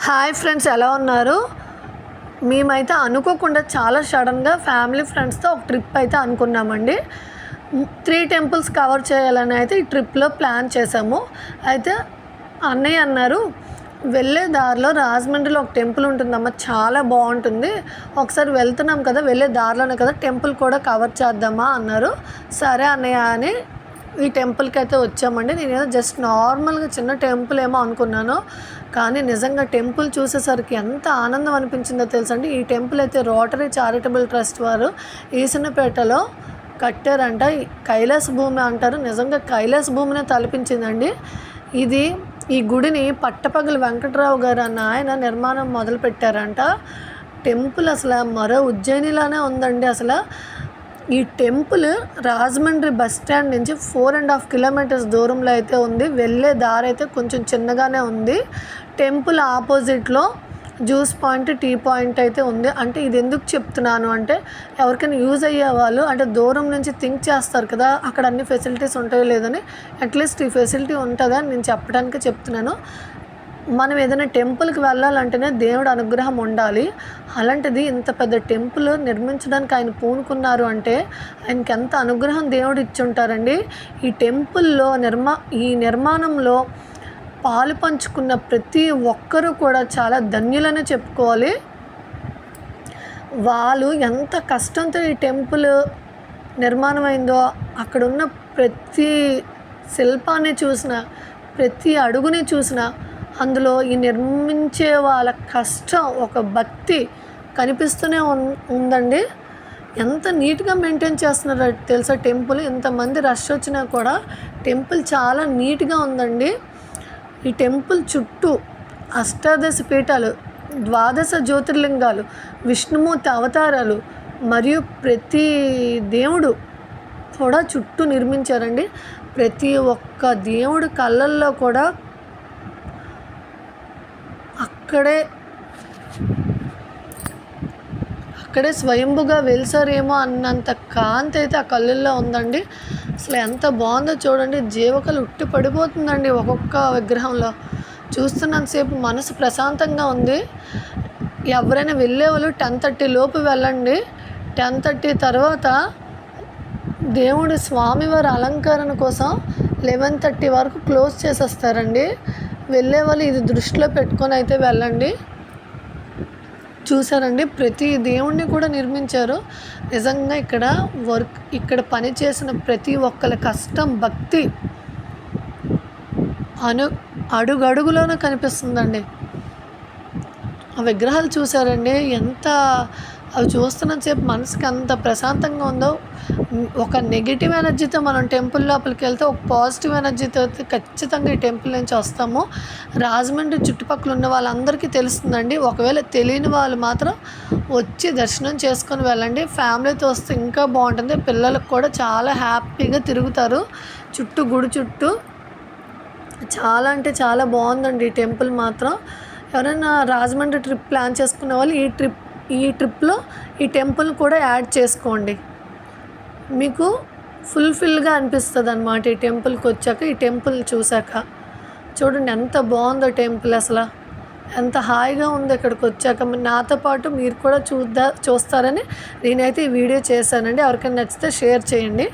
Hi friends, ఎలా ఉన్నారు? మేమైతే అనుకోకుండా చాలా సడన్గా ఫ్యామిలీ ఫ్రెండ్స్తో ఒక ట్రిప్ అయితే అనుకున్నామండి. 3 టెంపుల్స్ కవర్ చేయాలని అయితే ఈ ట్రిప్లో ప్లాన్ చేసాము. అయితే అన్నయ్య అన్నారు, వెళ్ళే దారిలో రాజమండ్రిలో ఒక టెంపుల్ ఉంటుందమ్మా, చాలా బాగుంటుంది, ఒకసారి వెళ్తున్నాం కదా, వెళ్ళే దారిలోనే కదా, టెంపుల్ కూడా కవర్ చేద్దామా అన్నారు. సరే అన్నయ్య అని ఈ టెంపుల్కి అయితే వచ్చామండి. నేను ఏదో జస్ట్ నార్మల్గా చిన్న టెంపుల్ ఏమో అనుకున్నాను, కానీ నిజంగా టెంపుల్ చూసేసరికి ఎంత ఆనందం అనిపించిందో తెలుసండి. ఈ టెంపుల్ అయితే రోటరీ చారిటబుల్ ట్రస్ట్ వారు ఈసన్నపేటలో కట్టారంట. కైలాస భూమి అంటారు, నిజంగా కైలాస భూమినే తలపించిందండి. ఈ గుడిని పట్టపగలు వెంకటరావు గారు అన్న ఆయన నిర్మాణం మొదలుపెట్టారంట. టెంపుల్ అసలు మరో ఉజ్జయినిలానే ఉందండి. అసలు ఈ టెంపుల్ రాజమండ్రి బస్ స్టాండ్ నుంచి 4.5 కిలోమీటర్స్ దూరంలో అయితే ఉంది. వెళ్ళే దారి అయితే కొంచెం చిన్నగానే ఉంది. టెంపుల్ ఆపోజిట్లో జ్యూస్ పాయింట్, టీ పాయింట్ అయితే ఉంది. అంటే ఇది ఎందుకు చెప్తున్నాను అంటే, ఎవరికైనా యూజ్ అయ్యే వాళ్ళు అంటే దూరం నుంచి థింక్ చేస్తారు కదా, అక్కడ అన్ని ఫెసిలిటీస్ ఉంటాయో లేదని, అట్లీస్ట్ ఈ ఫెసిలిటీ ఉంటుందని నేను చెప్పడానికి చెప్తున్నాను. మనం ఏదైనా టెంపుల్కి వెళ్ళాలంటేనే దేవుడు అనుగ్రహం ఉండాలి. అలాంటిది ఇంత పెద్ద టెంపుల్ నిర్మించడానికి ఆయన పూనుకున్నారు అంటే ఆయనకి ఎంత అనుగ్రహం దేవుడు ఇచ్చుంటారండి. ఈ టెంపుల్లో ఈ నిర్మాణంలో పాలు పంచుకున్న ప్రతి ఒక్కరూ కూడా చాలా ధన్యులనే చెప్పుకోవాలి. వాళ్ళు ఎంత కష్టంతో ఈ టెంపుల్ నిర్మాణం అయిందో, అక్కడున్న ప్రతి శిల్పాన్ని చూసిన, ప్రతి అడుగుని చూసిన, అందులో ఈ నిర్మించే వాళ్ళ కష్టం, ఒక భక్తి కనిపిస్తూనే ఉందండి. ఎంత నీట్గా మెయింటైన్ చేస్తున్నారో తెలుసా టెంపుల్. ఇంతమంది రష్ వచ్చినా కూడా టెంపుల్ చాలా నీట్గా ఉందండి. ఈ టెంపుల్ చుట్టూ 18 పీఠాలు, 12 జ్యోతిర్లింగాలు, విష్ణుమూర్తి అవతారాలు మరియు ప్రతి దేవుడు కూడా చుట్టూ నిర్మించారండి. ప్రతి ఒక్క దేవుడు కళ్ళల్లో కూడా అక్కడే స్వయంభుగా వెలిసారేమో అన్నంత కాంతి అయితే ఆ కళ్ళల్లో ఉందండి. అసలు ఎంత బాగుందో చూడండి, జీవకళ ఉట్టి పడిపోతుందండి ఒక్కొక్క విగ్రహంలో. చూస్తున్నంతసేపు మనసు ప్రశాంతంగా ఉంది. ఎవరైనా వెళ్ళేవాళ్ళు 10:30 లోపు వెళ్ళండి. 10:30 తర్వాత దేవుడి స్వామివారి అలంకరణ కోసం 11:30 వరకు క్లోజ్ చేసేస్తారండి. వెళ్ళే వాళ్ళు ఇది దృష్టిలో పెట్టుకొని అయితే వెళ్ళండి. చూసారండి, ప్రతి దేవుణ్ణి కూడా నిర్మించారు. నిజంగా ఇక్కడ పనిచేసిన ప్రతి ఒక్కరి కష్టం, భక్తి అడుగడుగులోనే కనిపిస్తుందండి. ఆ విగ్రహాలు చూసారండి, అవి చూస్తున్నంతసేపు మనసుకి అంత ప్రశాంతంగా ఉందో. ఒక నెగిటివ్ ఎనర్జీతో మనం టెంపుల్ లోపలికి వెళ్తే, ఒక పాజిటివ్ ఎనర్జీతో ఖచ్చితంగా ఈ టెంపుల్ నుంచి వస్తాము. రాజమండ్రి చుట్టుపక్కల ఉన్న వాళ్ళందరికీ తెలుస్తుందండి. ఒకవేళ తెలియని వాళ్ళు మాత్రం వచ్చి దర్శనం చేసుకొని వెళ్ళండి. ఫ్యామిలీతో వస్తే ఇంకా బాగుంటుంది. పిల్లలకు కూడా చాలా హ్యాపీగా తిరుగుతారు గుడి చుట్టూ. చాలా అంటే చాలా బాగుందండి ఈ టెంపుల్ మాత్రం. ఎవరైనా రాజమండ్రి ట్రిప్ ప్లాన్ చేసుకునే వాళ్ళు ఈ ట్రిప్లో ఈ టెంపుల్ కూడా యాడ్ చేసుకోండి. మీకు ఫుల్ఫిల్గా అనిపిస్తుంది అన్నమాట ఈ టెంపుల్కి వచ్చాక, ఈ టెంపుల్ చూశాక. చూడండి ఎంత బాగుందో టెంపుల్, అసలు ఎంత హాయిగా ఉందో ఇక్కడికి వచ్చాక. నాతో పాటు మీరు కూడా చూస్తారని నేనైతే ఈ వీడియో చేశానండి. ఎవరికైనా నచ్చితే షేర్ చేయండి.